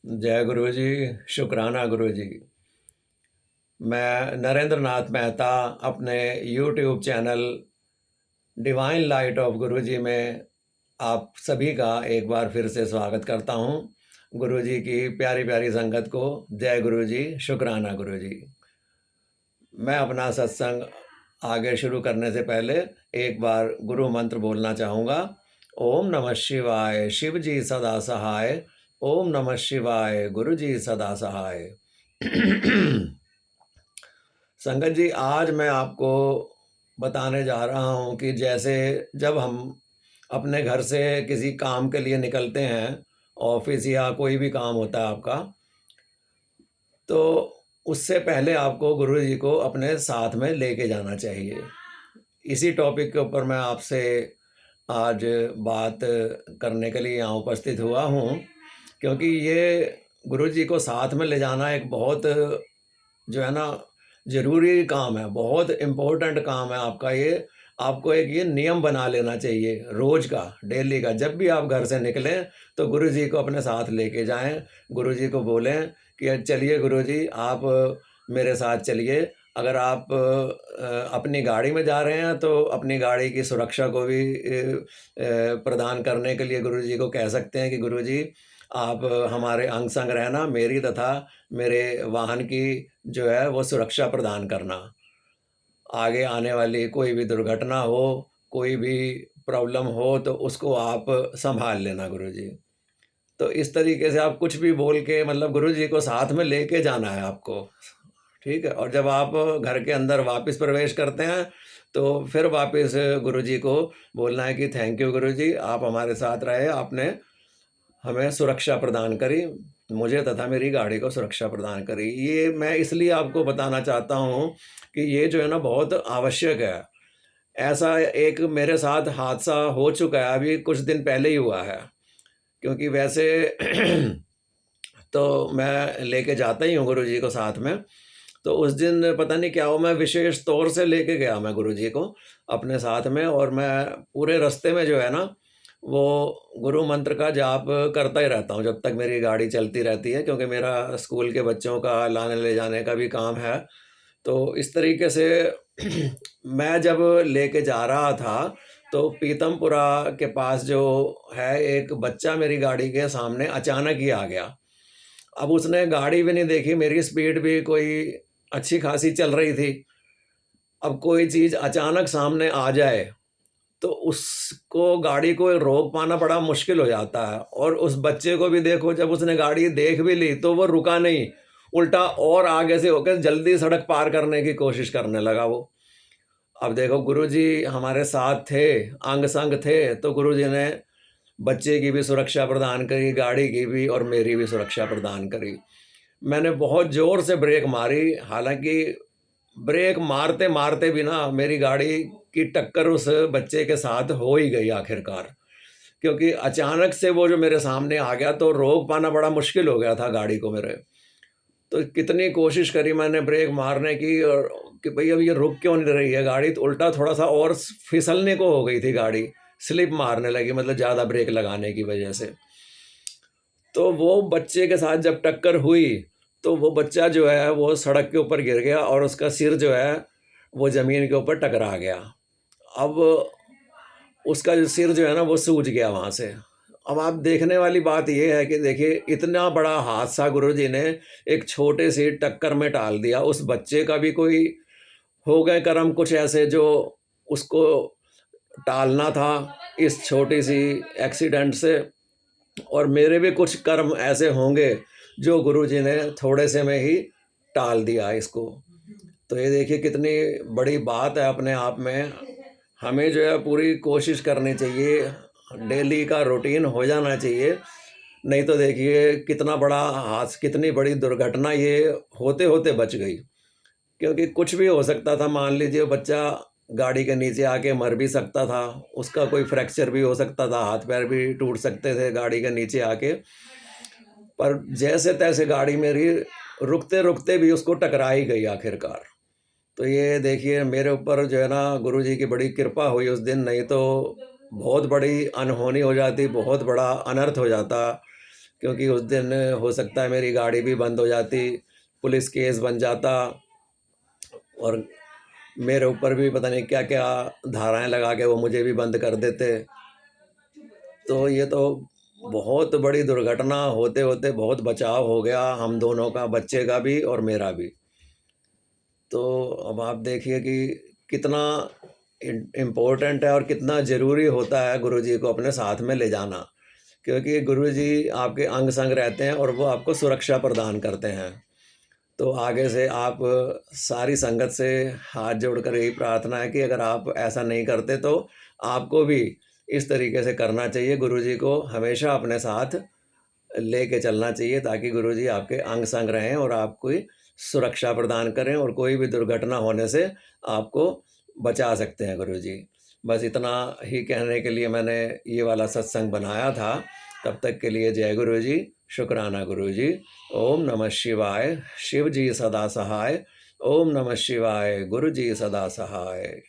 जय गुरु जी। शुक्राना गुरु जी। मैं नरेंद्र नाथ मेहता अपने YouTube channel divine light of गुरु जी में आप सभी का एक बार फिर से स्वागत करता हूँ। गुरु जी की प्यारी प्यारी संगत को जय गुरु जी, शुक्राना गुरु जी। मैं अपना सत्संग आगे शुरू करने से पहले एक बार गुरु मंत्र बोलना चाहूँगा। ओम नमः शिवाय, शिव जी सदा सहाय। ओम नमः शिवाय, गुरु जी सदा सहाय। संगत जी, आज मैं आपको बताने जा रहा हूँ कि जैसे जब हम अपने घर से किसी काम के लिए निकलते हैं, ऑफिस या कोई भी काम होता है आपका, तो उससे पहले आपको गुरु जी को अपने साथ में लेके जाना चाहिए। इसी टॉपिक के ऊपर मैं आपसे आज बात करने के लिए यहाँ उपस्थित हुआ हूँ, क्योंकि ये गुरु जी को साथ में ले जाना एक बहुत जो है ना ज़रूरी काम है, बहुत इम्पोर्टेंट काम है आपका ये। आपको एक ये नियम बना लेना चाहिए रोज़ का, डेली का। जब भी आप घर से निकलें तो गुरु जी को अपने साथ लेके जाएं। गुरु जी को बोलें कि चलिए गुरु जी, आप मेरे साथ चलिए। अगर आप अपनी गाड़ी में जा रहे हैं तो अपनी गाड़ी की सुरक्षा को भी प्रदान करने के लिए गुरु जी को कह सकते हैं कि गुरु जी, आप हमारे अंग संग रहना, मेरी तथा मेरे वाहन की जो है वो सुरक्षा प्रदान करना। आगे आने वाली कोई भी दुर्घटना हो, कोई भी प्रॉब्लम हो तो उसको आप संभाल लेना गुरु जी। तो इस तरीके से आप कुछ भी बोल के मतलब गुरु जी को साथ में लेके जाना है आपको, ठीक है? और जब आप घर के अंदर वापस प्रवेश करते हैं तो फिर वापस गुरु जी को बोलना है कि थैंक यू गुरु जी, आप हमारे साथ रहे, आपने हमें सुरक्षा प्रदान करी, मुझे तथा मेरी गाड़ी को सुरक्षा प्रदान करी। ये मैं इसलिए आपको बताना चाहता हूँ कि ये जो है ना बहुत आवश्यक है। ऐसा एक मेरे साथ हादसा हो चुका है, अभी कुछ दिन पहले ही हुआ है। क्योंकि वैसे तो मैं लेके जाता ही हूँ गुरु जी को साथ में। तो उस दिन पता नहीं क्या हुआ, मैं विशेष तौर से लेके गया मैं गुरु जी को अपने साथ में, और मैं पूरे रास्ते में जो है ना वो गुरु मंत्र का जाप करता ही रहता हूँ जब तक मेरी गाड़ी चलती रहती है, क्योंकि मेरा स्कूल के बच्चों का लाने ले जाने का भी काम है। तो इस तरीके से मैं जब लेके जा रहा था तो पीतमपुरा के पास जो है, एक बच्चा मेरी गाड़ी के सामने अचानक ही आ गया। अब उसने गाड़ी भी नहीं देखी, मेरी स्पीड भी कोई अच्छी खासी चल रही थी। अब कोई चीज़ अचानक सामने आ जाए तो उसको गाड़ी को रोक पाना बड़ा मुश्किल हो जाता है। और उस बच्चे को भी देखो, जब उसने गाड़ी देख भी ली तो वो रुका नहीं, उल्टा और आगे से होकर जल्दी सड़क पार करने की कोशिश करने लगा वो। अब देखो गुरुजी हमारे साथ थे, अंग संग थे, तो गुरुजी ने बच्चे की भी सुरक्षा प्रदान करी, गाड़ी की भी और मेरी भी सुरक्षा प्रदान करी। मैंने बहुत ज़ोर से ब्रेक मारी, हालाँकि ब्रेक मारते-मारते भी ना मेरी गाड़ी की टक्कर उस बच्चे के साथ हो ही गई आखिरकार। क्योंकि अचानक से वो जो मेरे सामने आ गया तो रोक पाना बड़ा मुश्किल हो गया था गाड़ी को मेरे। तो कितनी कोशिश करी मैंने ब्रेक मारने की, और कि भई अब ये रुक क्यों नहीं रही है गाड़ी, तो उल्टा थोड़ा-सा और फिसलने को हो गई थी गाड़ी, स्लिप मारने लगी, मतलब ज़्यादा ब्रेक लगाने की वजह से। तो वो बच्चे के साथ जब टक्कर हुई, तो वो बच्चा जो है वो सड़क के ऊपर गिर गया और उसका सिर जो है वो ज़मीन के ऊपर टकरा गया। अब उसका जो सिर जो है ना वो सूज गया वहाँ से। अब आप देखने वाली बात ये है कि देखिए, इतना बड़ा हादसा गुरुजी ने एक छोटे से टक्कर में टाल दिया। उस बच्चे का भी कोई हो गए कर्म कुछ ऐसे जो उसको टालना था इस छोटी-सी एक्सीडेंट से, और मेरे भी कुछ कर्म ऐसे होंगे जो गुरुजी ने थोड़े से में ही टाल दिया इसको। तो ये देखिए कितनी बड़ी बात है अपने आप में। हमें जो है पूरी कोशिश करनी चाहिए, डेली का रूटीन हो जाना चाहिए। नहीं तो देखिए कितना बड़ा कितनी बड़ी दुर्घटना ये होते-होते बच गई। क्योंकि कुछ भी हो सकता था, मान लीजिए बच्चा गाड़ी के नीचे आके मर भी सकता था, उसका कोई फ्रैक्चर भी हो सकता था, हाथ-पैर भी टूट सकते थे गाड़ी के नीचे आके। पर जैसे-तैसे गाड़ी मेरी रुकते-रुकते भी उसको टकरा ही गई आखिरकार। तो ये देखिए मेरे ऊपर जो है ना गुरुजी की बड़ी कृपा हुई उस दिन, नहीं तो बहुत बड़ी अनहोनी हो जाती, बहुत बड़ा अनर्थ हो जाता। क्योंकि उस दिन हो सकता है मेरी गाड़ी भी बंद हो जाती, पुलिस केस बन जाता और मेरे ऊपर भी पता नहीं क्या-क्या धाराएँ लगा के वो मुझे भी बंद कर देते। तो ये तो बहुत बड़ी दुर्घटना होते-होते बहुत बचाव हो गया हम दोनों का, बच्चे का भी और मेरा भी। तो अब आप देखिए कि कितना इम्पोर्टेंट है और कितना ज़रूरी होता है गुरुजी को अपने साथ में ले जाना, क्योंकि गुरुजी आपके अंग-संग रहते हैं और वो आपको सुरक्षा प्रदान करते हैं। तो आगे से आप सारी संगत से हाथ जोड़कर यही प्रार्थना है कि अगर आप ऐसा नहीं करते तो आपको भी इस तरीके से करना चाहिए, गुरुजी को हमेशा अपने साथ लेके चलना चाहिए ताकि गुरुजी आपके अंग संग रहें और आपको सुरक्षा प्रदान करें और कोई भी दुर्घटना होने से आपको बचा सकते हैं गुरुजी। बस इतना ही कहने के लिए मैंने ये वाला सत्संग बनाया था। तब तक के लिए जय गुरुजी, शुक्राना गुरुजी। ओम नमः शिवाय, शिव जी सदा सहाय। ओम नमः शिवाय, गुरुजी सदा सहाय।